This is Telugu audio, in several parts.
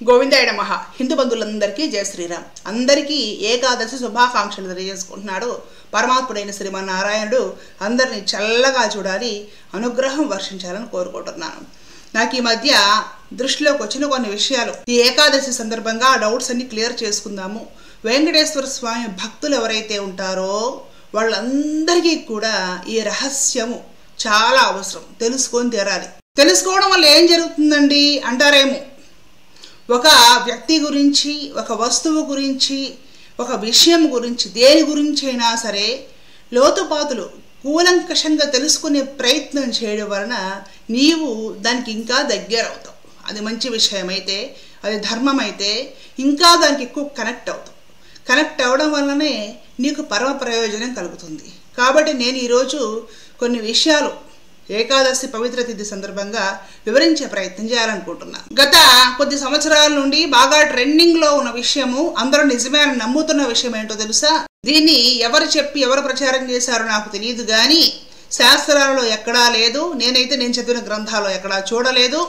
గోవిందాయ నమః. హిందూ బంధువులందరికీ జయ శ్రీరామ్. అందరికీ ఏకాదశి శుభాకాంక్షలు తెలియజేసుకుంటున్నాడు పరమాత్ముడైన శ్రీమన్నారాయణుడు. అందరినీ చల్లగా చూడాలి, అనుగ్రహం వర్షించాలని కోరుకుంటున్నాను. నాకు ఈ మధ్య దృష్టిలోకి వచ్చిన కొన్ని విషయాలు, ఈ ఏకాదశి సందర్భంగా డౌట్స్ అన్ని క్లియర్ చేసుకుందాము. వెంకటేశ్వర స్వామి భక్తులు ఎవరైతే ఉంటారో వాళ్ళందరికీ కూడా ఈ రహస్యము చాలా అవసరం, తెలుసుకొని తీరాలి. తెలుసుకోవడం వల్ల ఏం జరుగుతుందండి అంటారేమో. ఒక వ్యక్తి గురించి, ఒక వస్తువు గురించి, ఒక విషయం గురించి, దేని గురించి అయినా సరే లోతుపాతులు కూలంకషంగా తెలుసుకునే ప్రయత్నం చేయడం వలన నీవు దానికి ఇంకా దగ్గర అవుతావు. అది మంచి విషయం అయితే, అది ధర్మం అయితే ఇంకా దానికి ఎక్కువ కనెక్ట్ అవుతావు. కనెక్ట్ అవ్వడం వల్లనే నీకు పరమ ప్రయోజనం కలుగుతుంది. కాబట్టి నేను ఈరోజు కొన్ని విషయాలు ఏకాదశి పవిత్ర తిథి సందర్భంగా వివరించే ప్రయత్నం చేయాలనుకుంటున్నా. గత కొద్ది సంవత్సరాల నుండి బాగా ట్రెండింగ్లో ఉన్న విషయము, అందరూ నిజమే అని నమ్ముతున్న విషయం ఏంటో తెలుసా? దీన్ని ఎవరు చెప్పి ఎవరు ప్రచారం చేశారో నాకు తెలియదు, కానీ శాస్త్రాలలో ఎక్కడా లేదు, నేను చదివిన గ్రంథాల్లో ఎక్కడా చూడలేదు.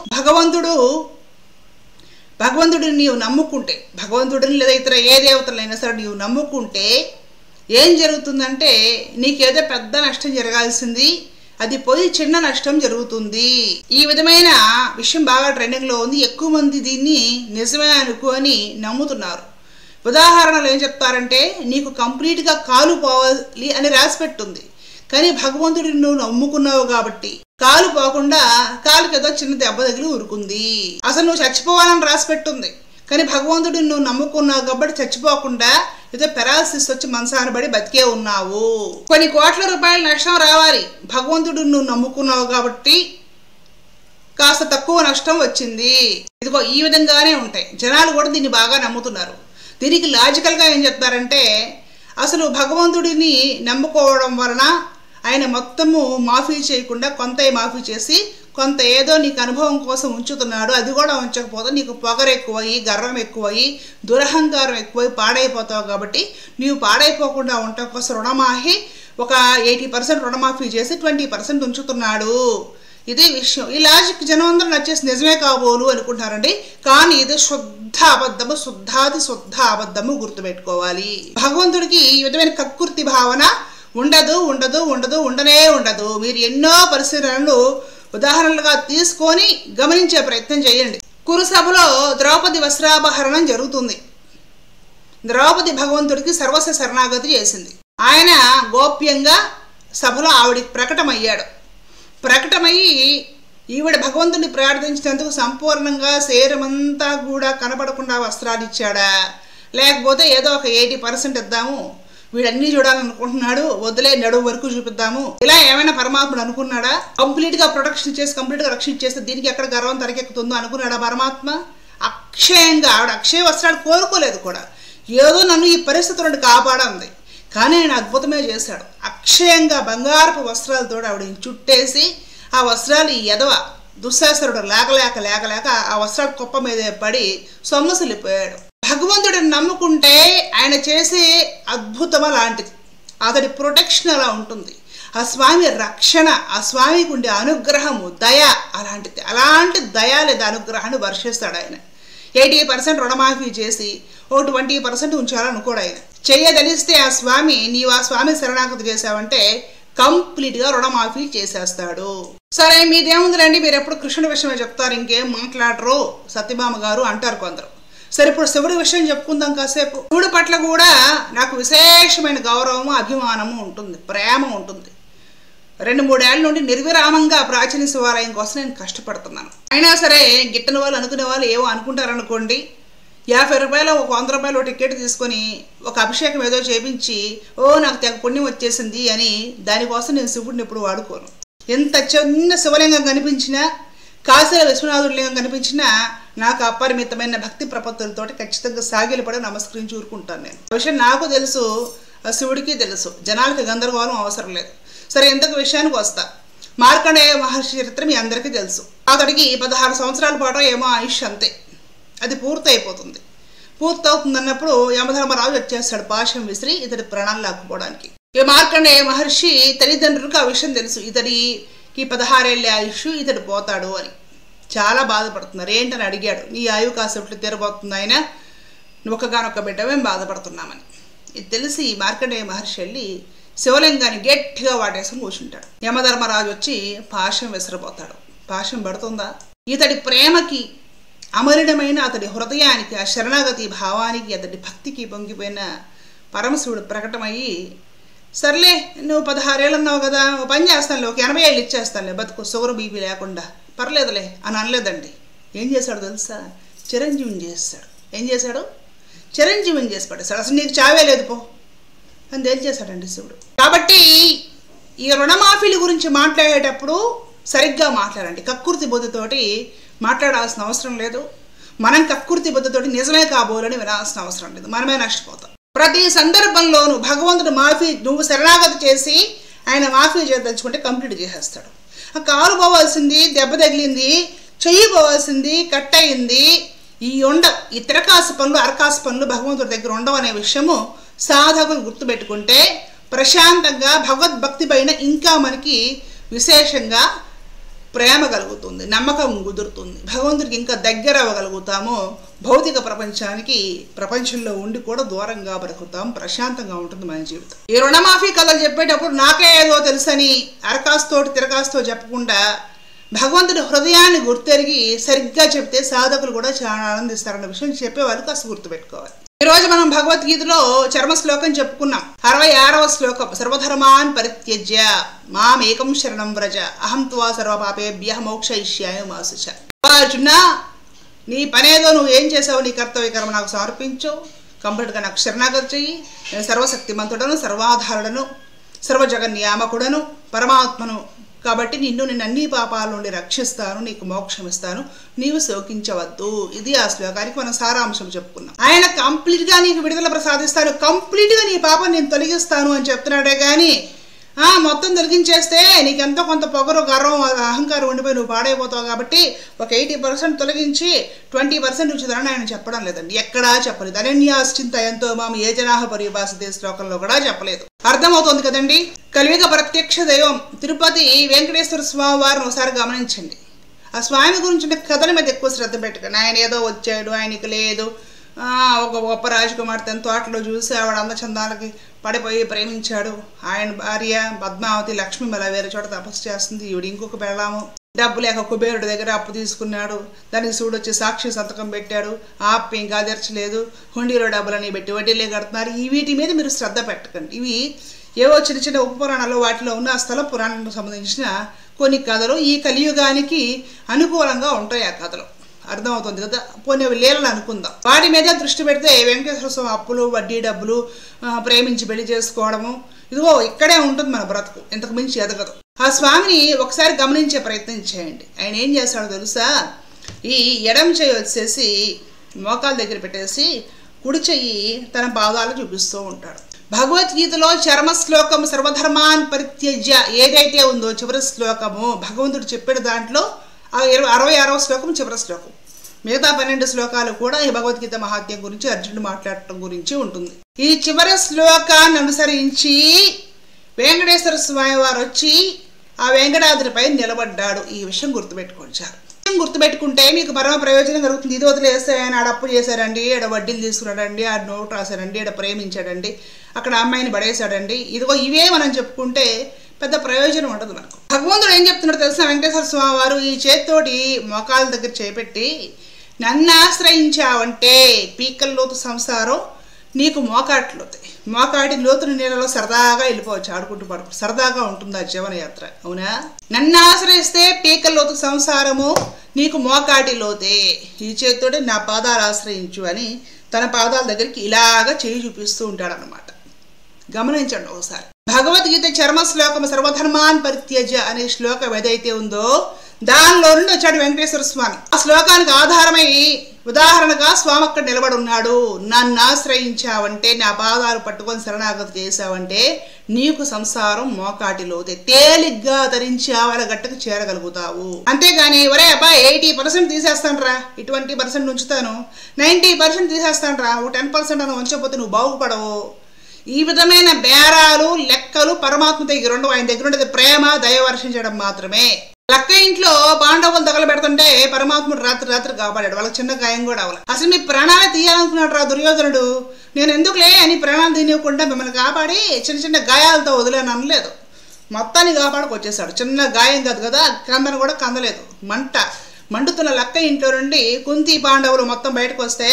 భగవంతుడిని నీవు నమ్ముకుంటే, భగవంతుడిని లేదా ఇతర ఏ దేవతలైనా సరే నీవు నమ్ముకుంటే ఏం జరుగుతుందంటే నీకేదో పెద్ద నష్టం జరగాల్సింది అది పోయి చిన్న నష్టం జరుగుతుంది. ఈ విధమైన విషయం బాగా ట్రెండింగ్లో ఉంది. ఎక్కువ మంది దీన్ని నిజమే అనుకొని నమ్ముతున్నారు. ఉదాహరణలు ఏం చెప్తారంటే, నీకు కంప్లీట్గా కాలు పోవాలి అని రాసి పెట్టుంది, కానీ భగవంతుడిని నువ్వు నమ్ముకున్నావు కాబట్టి కాలు పోకుండా కాలుకి ఏదో చిన్న దెబ్బ తగిలి ఊరుకుంది. అసలు నువ్వు చచ్చిపోవాలని రాసి పెట్టుంది, కానీ భగవంతుడిని నువ్వు నమ్ముకున్నావు కాబట్టి చచ్చిపోకుండా ఏదో పెరాలసిస్ వచ్చి మనసాన పడి బతికే ఉన్నావు. కొన్ని కోట్ల రూపాయల నష్టం రావాలి, భగవంతుడిని నువ్వు నమ్ముకున్నావు కాబట్టి కాస్త తక్కువ నష్టం వచ్చింది. ఇదిగో ఈ విధంగానే ఉంటాయి. జనాలు కూడా దీన్ని బాగా నమ్ముతున్నారు. దీనికి లాజికల్గా ఏం చెప్తారంటే, అసలు భగవంతుడిని నమ్ముకోవడం వలన ఆయన మొత్తము మాఫీ చేయకుండా కొంత మాఫీ చేసి కొంత ఏదో నీకు అనుభవం కోసం ఉంచుతున్నాడు. అది కూడా ఉంచకపోతే నీకు పొగరు ఎక్కువయ్యి, గర్వం ఎక్కువయ్యి, దురహంకారం ఎక్కువై పాడైపోతావు. కాబట్టి నీవు పాడైపోకుండా ఉండటం కోసం రుణమాఫీ ఒక 80% రుణమాఫీ చేసి 20% ఉంచుతున్నాడు. ఇదే విషయం. ఈ లాజిక్ జనం అందరూ నచ్చేసి నిజమే కాబోలు అనుకుంటున్నారండి, కానీ ఇది శుద్ధ అబద్ధము, శుద్ధాది శుద్ధ అబద్ధము. గుర్తుపెట్టుకోవాలి. భగవంతుడికి ఈ విధమైన కక్కుర్తి భావన ఉండదు, ఉండదు, ఉండదు, ఉండనే ఉండదు. మీరు ఎన్నో పరిశీలనలు ఉదాహరణలుగా తీసుకొని గమనించే ప్రయత్నం చేయండి. కురుసభలో ద్రౌపది వస్త్రాపహరణం జరుగుతుంది. ద్రౌపది భగవంతుడికి సర్వస్వ శరణాగతి చేసింది. ఆయన గోప్యంగా సభలో ఆవిడికి ప్రకటమయ్యాడు. ప్రకటమయ్యి ఈవిడ భగవంతుడిని ప్రార్థించినందుకు సంపూర్ణంగా శరీరమంతా కూడా కనపడకుండా వస్త్రాలు ఇచ్చాడా, లేకపోతే ఏదో ఒక 80% ఇద్దాము, వీడన్నీ చూడాలనుకుంటున్నాడు, వదిలే నడువు వరకు చూపిద్దాము, ఇలా ఏమైనా పరమాత్ముడు అనుకున్నాడా? కంప్లీట్గా ప్రొటెక్షన్ చేసి కంప్లీట్గా రక్షణ చేస్తే దీనికి ఎక్కడ గర్వం తరకెక్కుతుందో అనుకున్నాడా పరమాత్మ? అక్షయంగా ఆవిడ అక్షయ వస్త్రాలు కోరుకోలేదు కూడా, ఏదో నన్ను ఈ పరిస్థితి నుండి కాపాడంది, కానీ ఆయన అద్భుతమే చేశాడు. అక్షయంగా బంగారపు వస్త్రాలతో ఆవిడ చుట్టేసి ఆ వస్త్రాలు ఈ ఎదవ దుశ్శాసనుడు లేక ఆ వస్త్రాలు కుప్ప మీదే పడి సొమ్మసిల్లిపోయాడు. భగవంతుడిని నమ్ముకుంటే ఆయన చేసే అద్భుతం అలాంటిది, అతడి ప్రొటెక్షన్ అలా ఉంటుంది, ఆ స్వామి రక్షణ, ఆ స్వామికి ఉండే అనుగ్రహము, దయ అలాంటిది. అలాంటి దయ లేదా అనుగ్రహాన్ని వర్షిస్తాడు ఆయన. 80% రుణమాఫీ చేసి ఓ 20% ఉంచాలనుకోడు ఆయన. చెయ్యదలిస్తే ఆ స్వామి, నీవు ఆ స్వామి శరణాగతి చేసావంటే కంప్లీట్గా రుణమాఫీ చేసేస్తాడు. సరే, మీదేముందిలేండి, మీరు ఎప్పుడు కృష్ణుడి విషయమే చెప్తారు, ఇంకేం మాట్లాడరు సత్యభామ గారు అంటారు కొందరు. సరే, ఇప్పుడు శివుడి విషయం చెప్పుకుందాం కాసేపు. శివుడి పట్ల కూడా నాకు విశేషమైన గౌరవము, అభిమానము ఉంటుంది, ప్రేమ ఉంటుంది. 2-3 ఏళ్ళ నుండి నిర్విరామంగా ప్రాచీన శివాలయం కోసం నేను కష్టపడుతున్నాను. అయినా సరే గిట్టని వాళ్ళు అనుకునే వాళ్ళు ఏవో అనుకుంటారనుకోండి, 50 రూపాయలు ఒక 100 రూపాయలు టికెట్ తీసుకొని ఒక అభిషేకం ఏదో చేపించి నాకు తెగ పుణ్యం వచ్చేసింది అని దానికోసం నేను శివుడిని ఎప్పుడు వాడుకోను. ఎంత చిన్న శివలింగం కనిపించినా, కాశీల విశ్వనాథుడి లింగం కనిపించినా నాకు అపరిమితమైన భక్తి ప్రపత్తులతో ఖచ్చితంగా సాగిలపడి నమస్కరించి ఊరుకుంటాను నేను. ఆ విషయం నాకు తెలుసు, శివుడికి తెలుసు, జనాలకి గందరగోళం అవసరం లేదు. సరే, ఇంతకు విషయానికి వస్తా. మార్కండేయ మహర్షి చరిత్ర మీ అందరికీ తెలుసు. అతడికి 16 సంవత్సరాల పాటు ఏమో ఆయుష్, అంతే, అది పూర్తయిపోతుంది. పూర్తవుతుంది అన్నప్పుడు యమధర్మరాజు వచ్చేస్తాడు పాశం విసిరి ఇతడి ప్రాణాలు లాక్కుపోవడానికి. ఈ మార్కండేయ మహర్షి తల్లిదండ్రులకు ఆ విషయం తెలుసు, ఇతడికి 16 ఏళ్ళ ఆయుష్, ఇతడు పోతాడు అని. చాలా బాధపడుతున్నారు. ఏంటని అడిగాడు. నీ ఆయువు కాసేపట్లో తీరబోతుంది ఆయన, ఒక్కగానొక్క బిడ్డమేం బాధపడుతున్నామని. ఇది తెలిసి మార్కండేయ మహర్షి వెళ్ళి శివలింగాన్ని గట్టిగా వాటేసుకుని కూర్చుంటాడు. యమధర్మరాజు వచ్చి పాశం విసిరిపోతాడు. పాశం పడుతుందా? ఇతడి ప్రేమకి, అమరిడమైన అతడి హృదయానికి, ఆ శరణాగతి భావానికి, అతడి భక్తికి పొంగిపోయిన పరమశివుడు ప్రకటమయ్యి, సర్లే నువ్వు 16 ఏళ్ళు అన్నావు కదా, పని చేస్తానులే, ఒక 80 ఏళ్ళు ఇచ్చేస్తానులే, బతుకు షుగర్ బీపీ లేకుండా, పర్లేదులే అని అనలేదండి. ఏం చేశాడు తెలుసా? చిరంజీవిని చేస్తాడు. ఏం చేశాడు? చిరంజీవిని చేసి పడేశాడు. అసలు నీకు చావే లేదు పో అని ఏం చేశాడండి శివుడు. కాబట్టి ఈ రుణమాఫీల గురించి మాట్లాడేటప్పుడు సరిగ్గా మాట్లాడండి. కక్కుర్తి బుద్ధితోటి మాట్లాడాల్సిన అవసరం లేదు. మనం కక్కుర్తి బుద్ధితోటి నిజమే కాబోలని వినాల్సిన అవసరం లేదు. మనమే నష్టపోతాం. ప్రతి సందర్భంలోనూ భగవంతుడు మాఫీ, నువ్వు శరణాగతి చేసి ఆయన మాఫీ చేయదలుచుకుంటే కంప్లీట్ చేసేస్తాడు. ఆ కాలు పోవాల్సింది, దెబ్బ తగిలింది, చెయ్యి పోవాల్సింది, కట్ అయింది, ఈ ఈ తిరకాసు పనులు, అరకాసు పనులు భగవంతుడి దగ్గర ఉండవనే విషయము సాధకులు గుర్తుపెట్టుకుంటే ప్రశాంతంగా భగవద్భక్తి పైన ఇంకా మనకి విశేషంగా ప్రేమ కలుగుతుంది, నమ్మకం కుదురుతుంది, భగవంతుడికి ఇంకా దగ్గర అవ్వగలుగుతాము. భౌతిక ప్రపంచానికి, ప్రపంచంలో ఉండి కూడా దూరంగా బ్రతుకుతాం. ప్రశాంతంగా ఉంటుంది మన జీవితం. ఈ రుణమాఫీ కథలు చెప్పేటప్పుడు నాకే ఏదో తెలుసని అరకాస్తోటి తిరకాస్తో చెప్పకుండా భగవంతుడి హృదయాన్ని గుర్తెరిగి సరిగ్గా చెప్తే సాధకులు కూడా చాలా ఆనందిస్తారన్న విషయం చెప్పేవాళ్ళు కాస్త గుర్తుపెట్టుకోవాలి. ఈరోజు మనం భగవద్గీతలో చర్మ శ్లోకం చెప్పుకున్నాం. 66వ శ్లోకం. సర్వధర్మాన్ పరిత్యజ్య మామేకం శరణం వ్రజ అహం త్వా సర్వపాపేభ్యః మోక్షయిష్యామి మా శుచ. అర్జున, నీ పనేదో నువ్వు ఏం చేసావు, నీ కర్తవ్య కర్మ నాకు సమర్పించు, కంప్లీట్గా నాకు శరణాగతి చెయ్యి. నేను సర్వశక్తిమంతుడను, సర్వాధారుడను, సర్వజగన్యామకుడను, పరమాత్మను. కాబట్టి నిన్ను అన్ని పాపాల నుండి రక్షిస్తాను, నీకు మోక్షం ఇస్తాను, నీవు శోకించవద్దు. ఇది ఆ శ్లోకానికి మనం సారాంశం చెప్పుకున్నాం. ఆయన కంప్లీట్గా నీకు విడుదల ప్రసాదిస్తాను, కంప్లీట్గా నీ పాపం నేను తొలగిస్తాను అని చెప్తున్నాడే కానీ మొత్తం తొలగించేస్తే నీకెంతో కొంత పొగరు, గర్వం, అహంకారం ఉండిపోయి నువ్వు పాడైపోతావు. కాబట్టి ఒక 80% తొలగించి 20% ఉంచుతానని ఆయన చెప్పడం లేదండి. ఎక్కడా చెప్పలేదు. అనన్యాశ్చింత ఎంతో మామ ఏ జనాహ పరిభాషితే శ్లోకంలో కూడా చెప్పలేదు. అర్థమవుతుంది కదండి. కలియుగ ప్రత్యక్ష దైవం తిరుపతి వెంకటేశ్వర స్వామి వారిని ఒకసారి గమనించండి. ఆ స్వామి గురించి కథల మీద ఎక్కువ శ్రద్ధ పెట్టకండి. ఆయన ఏదో వచ్చాడు, ఆయనకి లేదు, ఒక గొప్ప రాజకుమార్తె తోటలో చూసి ఆవిడ అందచందాలకి పడిపోయి ప్రేమించాడు. ఆయన భార్య పద్మావతి లక్ష్మి మళ్ళీ వేరే చోట తపస్సు చేస్తుంది, ఈవిడ ఇంకొక పెళ్ళాము, డబ్బు లేక కుబేరుడి దగ్గర అప్పు తీసుకున్నాడు, దానికి చూడొచ్చి సాక్షి సంతకం పెట్టాడు, ఆప్యం కాదర్చలేదు, హుండీలో డబ్బులని పెట్టి వడ్డీలే కడుతున్నారు. ఈ వీటి మీద మీరు శ్రద్ధ పెట్టకండి. ఇవి ఏవో చిన్న చిన్న ఉపపురాణాలు వాటిలో ఉన్న స్థల పురాణానికి సంబంధించిన కొన్ని కథలు ఈ కలియుగానికి అనుకూలంగా ఉంటాయి. ఆ కథలు అర్థమవుతుంది కదా. పోనీ లీలలు అనుకుందాం. వాటి మీద దృష్టి పెడితే వెంకటేశ్వర స్వామి అప్పులు, వడ్డీ డబ్బులు, ప్రేమించి పెళ్లి చేసుకోవడము, ఇదిగో ఇక్కడే ఉంటుంది మన బ్రతుకు, ఇంతకు మించి ఎదగదు. ఆ స్వామిని ఒకసారి గమనించే ప్రయత్నం చేయండి. ఆయన ఏం చేస్తాడో తెలుసా? ఈ ఎడమ చెయ్యి వచ్చేసి మోకాల దగ్గర పెట్టేసి కుడి చెయ్యి తన పాదాలు చూపిస్తూ ఉంటాడు. భగవద్గీతలో చర్మ శ్లోకం సర్వధర్మాన్ పరిత్యజ్య ఏదైతే ఉందో చివరి శ్లోకము భగవంతుడు చెప్పిన దాంట్లో 66వ శ్లోకం చివరి శ్లోకం. మిగతా 12 శ్లోకాలు కూడా ఈ భగవద్గీత మహాత్మ్యం గురించి, అర్జునుడు మాట్లాడటం గురించి ఉంటుంది. ఈ చివరి శ్లోకాన్ని అనుసరించి వెంకటేశ్వర స్వామి వారు వచ్చి ఆ వెంకటాద్రిపై నిలబడ్డాడు. ఈ విషయం గుర్తుపెట్టుకొచ్చారు. గుర్తుపెట్టుకుంటే మీకు పరమ ప్రయోజనం కలుగుతుంది. ఇది వదిలేస్తే ఆయన ఆడ అప్పు చేశారండి, ఆడ వడ్డీలు తీసుకున్నాడండి, ఆడ నోటు రాశాడండి, ఆడ ప్రేమించాడండి, అక్కడ అమ్మాయిని పడేశాడండి, ఇదిగో ఇవే మనం చెప్పుకుంటే పెద్ద ప్రయోజనం ఉండదు మనకు. భగవంతుడు ఏం చెప్తున్నాడు తెలుసా? వెంకటేశ్వర స్వామి వారు ఈ చేతితోటి మోకాల దగ్గర చేపెట్టి నన్ను ఆశ్రయించావంటే పీకల లోతు సంసారం నీకు మోకాటి లోతుని నీళ్ళలో సరదాగా వెళ్ళిపోవచ్చు, ఆడుకుంటూ పడుకుంటూ సరదాగా ఉంటుంది ఆ జీవనయాత్ర. అవునా? నన్ను ఆశ్రయిస్తే పీకల లోతు సంసారము నీకు మోకాటి లోతే, ఈ చేతితోటి నా పాదాలు ఆశ్రయించు అని తన పాదాల దగ్గరికి ఇలాగా చేయి చూపిస్తూ ఉంటాడు అన్నమాట. గమనించండి ఒకసారి. భగవద్గీత చర్మ శ్లోకం సర్వధర్మాన్ పరిత్యజ్య అనే శ్లోకం ఏదైతే ఉందో దానిలో నుండి వచ్చాడు వెంకటేశ్వర స్వామి. ఆ శ్లోకానికి ఆధారమై ఉదాహరణగా స్వామి అక్కడ నిలబడి ఉన్నాడు. నన్ను ఆశ్రయించావంటే, నా పాదాలు పట్టుకొని శరణాగతి చేశావంటే నీకు సంసారం మోకాటిలోతే, తేలిగ్గా ధరించి ఆవల గట్టకు చేరగలుగుతావు. అంతేగాని ఒరే అబ్బా 80% తీసేస్తాను రా, 20% ఉంచుతాను, 90% తీసేస్తాను రా, 10% అని ఉంచకపోతే నువ్వు బాగుపడవు. ఈ విధమైన బేరాలు, లెక్కలు పరమాత్మ దగ్గర ఉండవు. ఆయన దగ్గర ఉండేది ప్రేమ, దయ వర్షించడం మాత్రమే. లక్క ఇంట్లో పాండవులు తగలబెడుతుంటే పరమాత్ముడు రాత్రి రాత్రి కాపాడాడు. వాళ్ళకి చిన్న గాయం కూడా అవ్వాలి. అసలు మీ ప్రాణాలే తీయాలనుకున్నాడు రా దుర్యోధనుడు. నేను ఎందుకులే అని ప్రాణాలు తీయకుండా మిమ్మల్ని కాపాడి చిన్న చిన్న గాయాలతో వదిలేను అనలేదు. మొత్తాన్ని కాపాడుకొచ్చేసాడు. చిన్న గాయం కాదు కదా, కందను కూడా కందలేదు. మండుతున్న లక్క ఇంట్లో నుండి కుంతి పాండవులు మొత్తం బయటకు వస్తే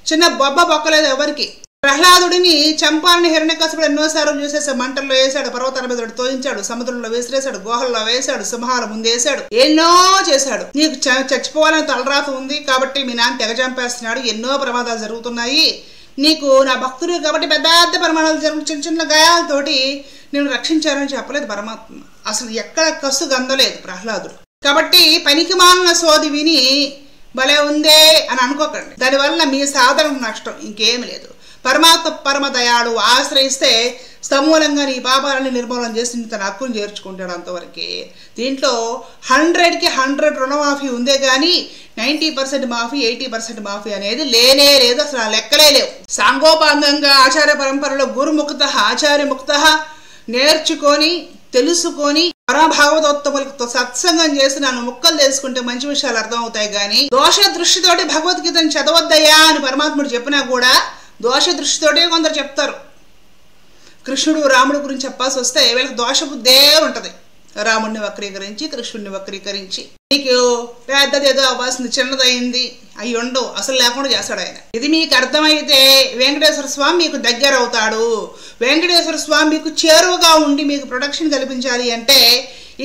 చిన్న బొబ్బ పొక్కలేదు ఎవరికి. ప్రహ్లాదుడిని చంపాలని హిరణ్యకశిపుడు ఎన్నోసార్లు చూసేసాడు. మంటల్లో వేసాడు, పర్వతాల మీద తోయించాడు, సముద్రంలో విసిరేశాడు, గుహల్లో వేశాడు, సింహాల ముందేశాడు, ఎన్నో చేశాడు. నీకు చచ్చిపోవాలని తలరాత ఉంది కాబట్టి మీ నాన్న తెగ చంపేస్తున్నాడు, ఎన్నో ప్రమాదాలు జరుగుతున్నాయి, నీకు నా భక్తుడు కాబట్టి పెద్ద పెద్ద ప్రమాదాలు చిన్న చిన్న గాయాలతోటి నేను రక్షించానని చెప్పలేదు పరమాత్మ. అసలు ఎక్కడ కసు గందలేదు ప్రహ్లాదుడు. కాబట్టి పనికి మాలిన సోది విని భలే ఉందే అని అనుకోకండి. దానివల్ల మీ సాధన నష్టం, ఇంకేమి లేదు. పరమాత్మ పరమ దయాడు ఆశ్రయిస్తే సమూలంగా నీ పాపాలని నిర్మూలన చేసి తన హక్కును చేర్చుకుంటాడు అంతవరకే. దీంట్లో 100కి 100 రుణమాఫీ ఉందే కానీ 90% మాఫీ 80% మాఫీ అనేది లేనే లేదు. అసలు ఆ లెక్కలే లేవు. సాంగోపాంగంగా ఆచార్య పరంపరలో గురుముక్త ఆచార్యముక్త నేర్చుకొని తెలుసుకొని పరమభాగవతోత్తములతో సత్సంగం చేసి నన్ను ముక్కలు తెలుసుకుంటే మంచి విషయాలు అర్థమవుతాయి. కానీ దోష దృష్టితోటి భగవద్గీతను చదవద్దయ్యా అని పరమాత్ముడు చెప్పినా కూడా దోష దృష్టితోటే కొందరు చెప్తారు. కృష్ణుడు రాముడు గురించి చెప్పాల్సి వస్తే వీళ్ళకి దోష బుద్ధే ఉంటుంది. రాముడిని వక్రీకరించి కృష్ణుడిని వక్రీకరించి నీకు పెద్దదేదో అవ్వాల్సింది చిన్నదైంది అవి ఉండవు, అసలు లేకుండా చేస్తాడు ఆయన. ఇది మీకు అర్థమైతే వెంకటేశ్వర స్వామి మీకు దగ్గర అవుతాడు. వెంకటేశ్వర స్వామి మీకు చేరువగా ఉండి మీకు ప్రొటెక్షన్ కల్పించాలి అంటే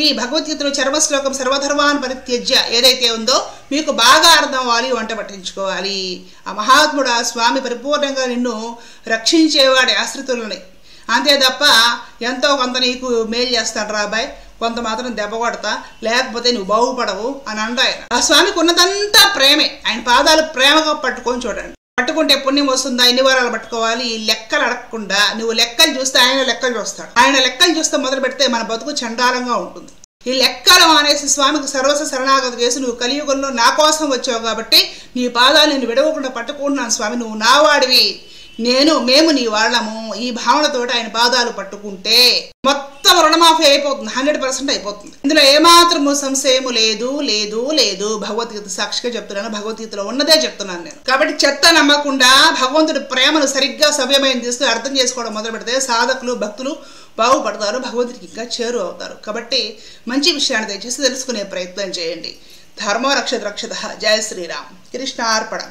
ఈ భగవద్గీతలో చర్మశ్లోకం సర్వధర్మాన్ పరిత్యజ్య ఏదైతే ఉందో మీకు బాగా అర్థం అవ్వాలి, వంట పట్టించుకోవాలి. ఆ మహాత్ముడు ఆ స్వామి పరిపూర్ణంగా నిన్ను రక్షించేవాడి ఆశ్రితులని. అంతే తప్ప ఎంతో కొంత నీకు మేలు చేస్తాడు రాబాయ్, కొంత మాత్రం దెబ్బ కొడతా, లేకపోతే నువ్వు బాగుపడవు అని అండ ఆయన. ఆ స్వామికి ఉన్నదంతా ప్రేమే. ఆయన పాదాలు ప్రేమగా పట్టుకొని చూడండి. పట్టుకుంటే పుణ్యం వస్తుందా, ఎన్ని వారాలు పట్టుకోవాలి, ఈ లెక్కలు అడగకుండా నువ్వు లెక్కలు చూస్తే ఆయన లెక్కలు చూస్తాడు. ఆయన లెక్కలు చూస్తే మొదలు పెడితే మన బతుకు చండాలంగా ఉంటుంది. ఈ లెక్కలు మానేసి స్వామికి సర్వస్వ శరణాగతి చేసి నువ్వు కలియుగంలో నా కోసం వచ్చావు కాబట్టి నీ పాదాలు నేను విడవకుండా పట్టుకుంటున్నాను స్వామి, నువ్వు నా వాడివి, మేము నీ వాళ్ళము, ఈ భావనతోటి ఆయన పాదాలు పట్టుకుంటే మొత్తం రుణమాఫీ అయిపోతుంది, 100% అయిపోతుంది. ఇందులో ఏమాత్రము సంశయము లేదు లేదు లేదు. భగవద్గీత సాక్షిగా చెప్తున్నాను, భగవద్గీతలో ఉన్నదే చెప్తున్నాను నేను. కాబట్టి చెత్త నమ్మకుండా భగవంతుడి ప్రేమను సరిగ్గా సవ్యమైన తీసుకుని అర్థం చేసుకోవడం మొదలు పెడితే సాధకులు భక్తులు బాగుపడతారు, భగవంతుడికి ఇంకా చేరు అవుతారు. కాబట్టి మంచి విషయాన్ని దయచేసి తెలుసుకునే ప్రయత్నం చేయండి. ధర్మో రక్షత రక్షత. జయ శ్రీరామ్. కృష్ణార్పణం.